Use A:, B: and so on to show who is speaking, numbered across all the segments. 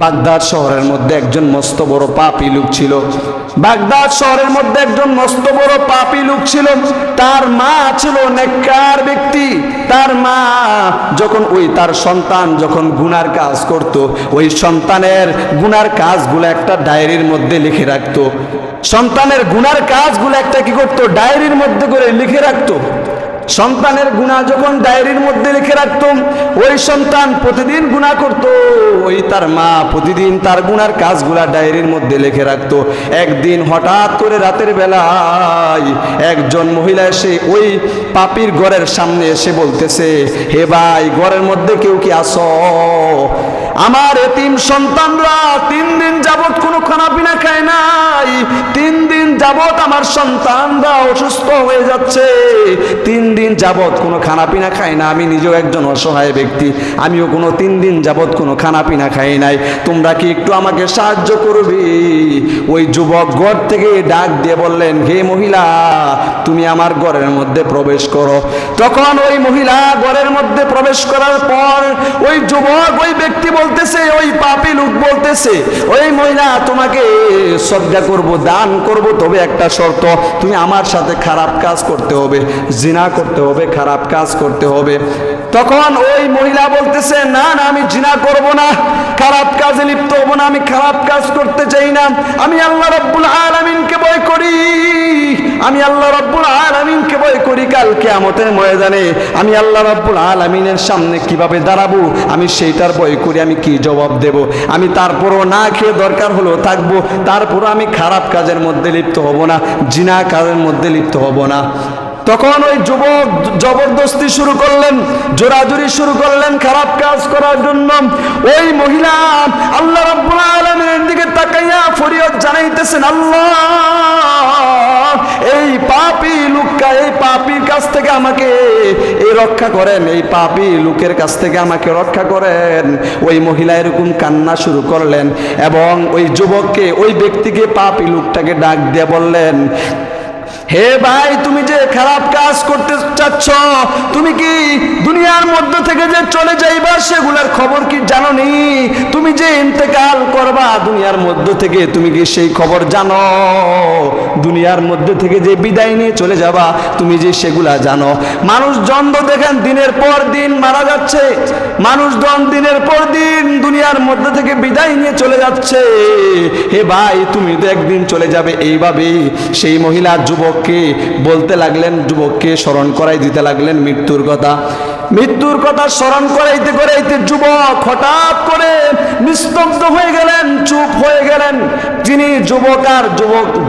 A: Baghdad শহরের মধ্যে একজন মস্ত বড় পাপী লোক ছিল। বাগদাদ শহরের মধ্যে একজন মস্ত বড় পাপী লোক ছিল। তার মা ছিল নেককার ব্যক্তি। তার মা যখন তার সন্তান যখন গুনার কাজ করত, ওই সন্তানের গুনার কাজগুলো একটা ডায়েরির মধ্যে লিখে রাখতো। সন্তানের গুনার কাজগুলো একটা কি করতো, ডায়েরির মধ্যে করে লিখে রাখতো। সন্তানের গুনাহ যখন ডায়েরির মধ্যে লিখে রাখতাম, ওই সন্তান প্রতিদিন গুনাহ করত, ওই তার মা প্রতিদিন তার গুনার কাজগুলা ডায়েরির মধ্যে লিখে রাখতো। একদিন হঠাৎ করে রাতের বেলায় একজন মহিলা এসে ওই পাপীর ঘরের সামনে এসে বলতেছে, হে ভাই, ঘরের মধ্যে কেউ কি আসো? আমার এতিম সন্তানরা 3 দিন যাবত কোনো খানাপিনা খায় নাই। 3 দিন যাবত আমার সন্তানরা অসুস্থ হয়ে যাচ্ছে। 3 দিন যাবত কোনো খানাপিনা খায় না। আমি নিজেও একজন অসহায় ব্যক্তি, আমিও কোনো 3 দিন যাবত কোনো খানাপিনা খাই নাই। তোমরা কি একটু আমাকে সাহায্য করবে? ওই যুবক ঘর থেকে ডাক দিয়ে বললেন, হে মহিলা, তুমি আমার ঘরের মধ্যে প্রবেশ করো। তখন ওই মহিলা ঘরের মধ্যে প্রবেশ করার পর ওই যুবক, ওই ব্যক্তি বলতেছে, ওই পাপী লোক বলতেছে, ওই মহিলা, তোমাকে সদকা করব, দান করব, তবে একটা শর্ত, তুমি আমার সাথে খারাপ কাজ করতে হবে, জিনা করতে হবে, খারাপ কাজ করতে হবে। তখন ওই মহিলা বলতেছে, না না, আমি জিনা করব না, খারাপ কাজে লিপ্ত হব না, আমি খারাপ কাজ করতে চাই না, আমি আল্লাহ রাব্বুল আলামিনকে ভয় করি, আমি আল্লাহ রাব্বুল আলামিনকে ভয় করি। কাল কিয়ামতের ময়দানে আমি আল্লাহ রাব্বুল আলামিনের সামনে কিভাবে দাঁড়াবো, আমি সেইটার ভয় করি, আমি কি জবাব দেব। আমি তারপরও না খেয়ে দরকার হলেও থাকবো, তারপরও আমি খারাপ কাজের মধ্যে লিপ্ত হব না, জিনা কাজের মধ্যে লিপ্ত হব না। তখন ওই যুবক জবরদস্তি শুরু করলেন, জোরাজুরি শুরু করলেন খারাপ কাজ করার জন্য। ওই মহিলা আল্লাহ রাব্বুল আলামিনের দিকে তাকাইয়া ফরিয়াদ জানাইতেছেন, আল্লাহ, এই পাপী লোকটা, এই পাপীর কাছ থেকে আমাকে রক্ষা করেন, এই পাপী লোকের কাছ থেকে আমাকে রক্ষা করেন। ওই মহিলা এরকম কান্না শুরু করলেন এবং ওই যুবককে, ওই ব্যক্তিকে, পাপী লোকটাকে ডাক দিয়ে বললেন, হে ভাই, তুমি যে খারাপ কাজ করতে চাচ্ছ, তুমি কি দুনিয়ার মধ্যে থেকে যে চলে যাইবা সেগুলার খবর কি জানো নি? তুমি যে ইন্তেকাল করবা দুনিয়ার মধ্যে থেকে, তুমি কি সেই খবর জানো? দুনিয়ার মধ্যে থেকে যে বিদায় নিয়ে চলে যাবা, তুমি যে সেগুলা জানো? মানুষজন তো দেখেন দিনের পর দিন মারা যাচ্ছে, মানুষজন দিনের পর দিন দুনিয়ার মধ্যে থেকে বিদায় নিয়ে চলে যাচ্ছে। হে ভাই, তুমি তো একদিন চলে যাবে। এইভাবে সেই মহিলা যুবককে বলতে লাগলেন, যুবককে স্মরণ করাই দিতে লাগলেন মৃত্যুর কথা। মৃত্যুর কথা স্মরণ করাইতে করাইতে যুবক হঠাৎ করে নিস্তব্ধ হয়ে গেলেন, চুপ হয়ে গেলেন। তিনি যুবক আর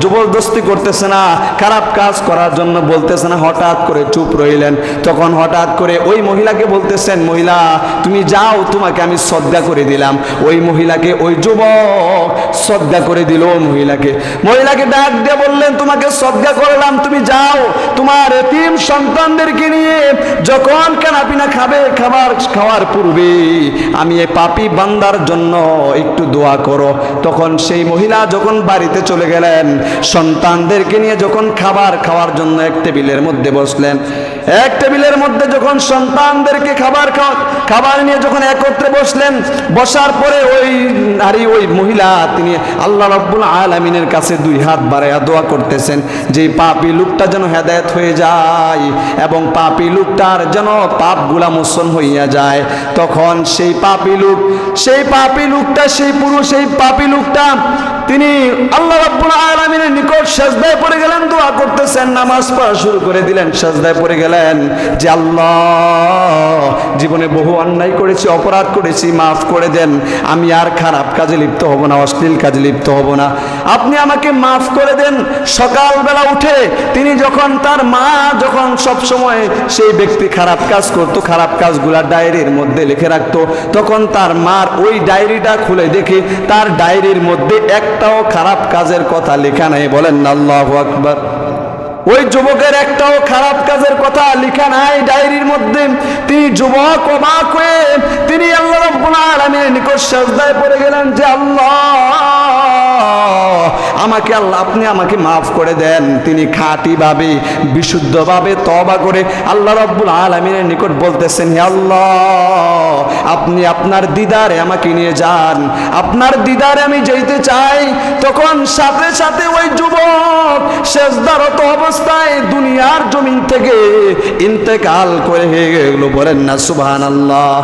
A: জবরদস্তি করতেছে না, খারাপ কাজ করার জন্য বলতেছে না, হঠাৎ করে চুপ রইলেন। তখন হঠাৎ করে ওই মহিলাকে বলতেছেন, মহিলা, তুমি যাও, তোমাকে আমি সদকা করে দিলাম। ওই মহিলাকে ওই যুবক সদকা করে দিল। মহিলাকে ডাক দিয়ে বললেন, তোমাকে সদকা করলাম, তুমি যাও, তোমার এতিম সন্তানদেরকে নিয়ে যখন খানাপিনা খাবে, খাবার খাওয়ার পূর্বে আমি এই পাপী বান্দার জন্য একটু দোয়া করো। তখন সেই মহিলা যখন বাড়িতে চলে গেলেন, সন্তানদেরকে নিয়ে যখন খাবার খাওয়ার জন্য এক টেবিলের মধ্যে বসলেন, এক টেবিলের মধ্যে যখন সন্তানদেরকে খাবার নিয়ে যখন একত্রে বসলেন, বসার পরে ওই নারী, ওই মহিলা, তিনি আল্লাহ রাব্বুল আলামিনের কাছে 2 হাত বাড়াইয়া দোয়া করতেছেন যে পাপী লোকটা যেন হেদায়েত হয়ে যায় এবং পাপী লোকটার যেন পাপগুলা মোচন হইয়া যায়। তখন সেই পাপী লোকটা, সেই পুরুষ, সেই পাপী লোকটা, তিনি আল্লাহ রাব্বুল আলামিনের নিকট সিজদায় পড়ে গেলেন, দোয়া করতেছেন, নামাজ পড়া শুরু করে দিলেন, সিজদায় পড়ে গেলেন যে আল্লাহ, জীবনে বহু অন্যায় করেছি, অপরাধ করেছি, মাফ করে দেন, আমি আর খারাপ কাজে লিপ্ত হব না, অশ্লীল কাজে লিপ্ত হব না, আপনি আমাকে মাফ করে দেন। সকালবেলা উঠে তিনি যখন, তার মা যখন সবসময় সেই ব্যক্তি খারাপ কাজ করতো, খারাপ কাজগুলা ডায়েরির মধ্যে লিখে রাখতো, তখন তার মার ওই ডায়েরিটা খুলে দেখে তার ডায়েরির মধ্যে একটাও খারাপ কাজের কথা লেখা নাই। বলেন আল্লাহু আকবার। ওই যুবকের একটাও খারাপ কাজের কথা লেখা নাই ডায়েরির মধ্যে। তিনি যুবক অবাক হয়ে তিনি আল্লাহ রাব্বুল আলামিনের নিকট সিজদায় পড়ে গেলেন যে আল্লাহ, আমাকে আল্লাহ আপনি আমাকে মাফ করে দেন। তিনি খাঁটিভাবে বিশুদ্ধভাবে তওবা করে আল্লাহ রাব্বুল আলামিনের নিকট বলতেছেন, হে আল্লাহ, আপনি আপনার দিদারে আমাকে নিয়ে যান, আপনার দিদারে আমি যেতে চাই। তখন সাথে সাথে ওই যুবক সেজদারত অবস্থায় দুনিয়ার জমিন থেকে ইন্তেকাল করে গেল। বলেন না সুবহানাল্লাহ।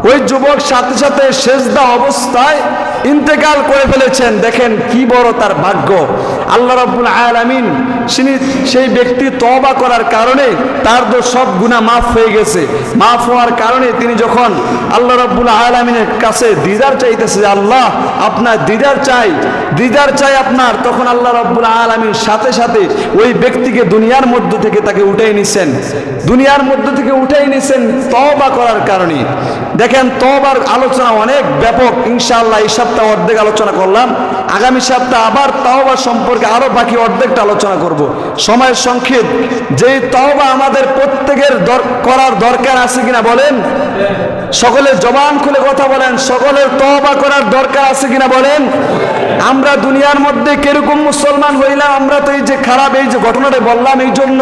A: ওই যুবক সাথে সাথে সেজদা অবস্থায় ইন্তেকাল করে ফেলেছেন। দেখেন কি বড় তার ভাগ্য। আল্লাহ রাব্বুল আলামিন সেই ব্যক্তি তওবা করার কারণে তার তো সব গুনাহ মাফ হয়ে গেছে। মাফ হওয়ার কারণে তিনি যখন আল্লাহ রাব্বুল আলামিনের কাছে দিদার চাইতেছে, আল্লাহ আপনার দিদার চাই আপনার, তখন আল্লাহ রাব্বুল আলামিন সাথে সাথে ওই ব্যক্তিকে দুনিয়ার মধ্য থেকে তাকে উঠাই নিছেন, তওবা করার কারণে। দেখেন তওবার আলোচনা অনেক ব্যাপক। ইনশাআল্লাহ এই সপ্তাহে অর্ধেক আলোচনা করলাম, আগামী সপ্তাহে আবার তওবা সম্পর্কে আরো বাকি অর্ধেকটা আলোচনা করব। সময়ের সংক্ষেপ। যেই তওবা আমাদের প্রত্যেকের করার দরকার আছে কিনা বলেন? সকলের জবান খুলে কথা বলেন, সকলের তওবা করার দরকার আছে কিনা বলেন? আমরা দুনিয়ার মধ্যে কিরকম মুসলমান হইলাম? আমরা তো এই যে খারাপ এই যে ঘটনাটা বললাম, এই জন্য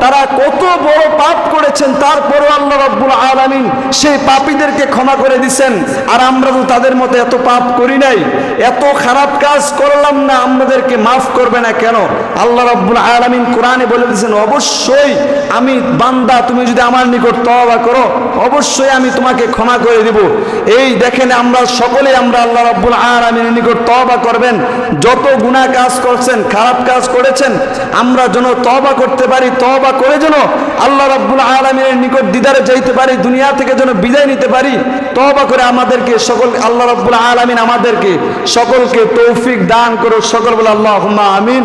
A: তারা কত বড় পাপ করেছেন, তারপরও আল্লাহ রাব্বুল আলামিন সেই পাপীদেরকে ক্ষমা করে দিয়েছেন। আর আমরা তো তাদের মতো এত পাপ করি নাই, এত খারাপ কাজ করলাম না, আমাদেরকে মাফ করবে না কেন? আল্লাহ রাব্বুল আলামিন কোরআনে বলে দিয়েছেন, অবশ্যই আমি বান্দা, তুমি যদি আমার নিকট তওবা করো অবশ্যই আমি তোমাকে ক্ষমা করে দিব। এই দেখেন আমরা সকলেই আমরা আল্লাহ রাব্বুল আলামিনের নিকট তওবা করবেন। যত গুনাহ কাজ করছেন, খারাপ কাজ করেছেন, আমরা যেন তওবা করতে পারি, তওবা করে যেন আল্লাহ রাব্বুল আলামিনের নিকট দিদারে যাইতে পারি, দুনিয়া থেকে যেন বিদায় নিতে পারি। তওবা করে আমাদেরকে সকল আল্লাহ রাব্বুল আলামিন আমাদেরকে সকলকে তৌফিক দান করো। সকল বলে আল্লাহুম্মা আমিন।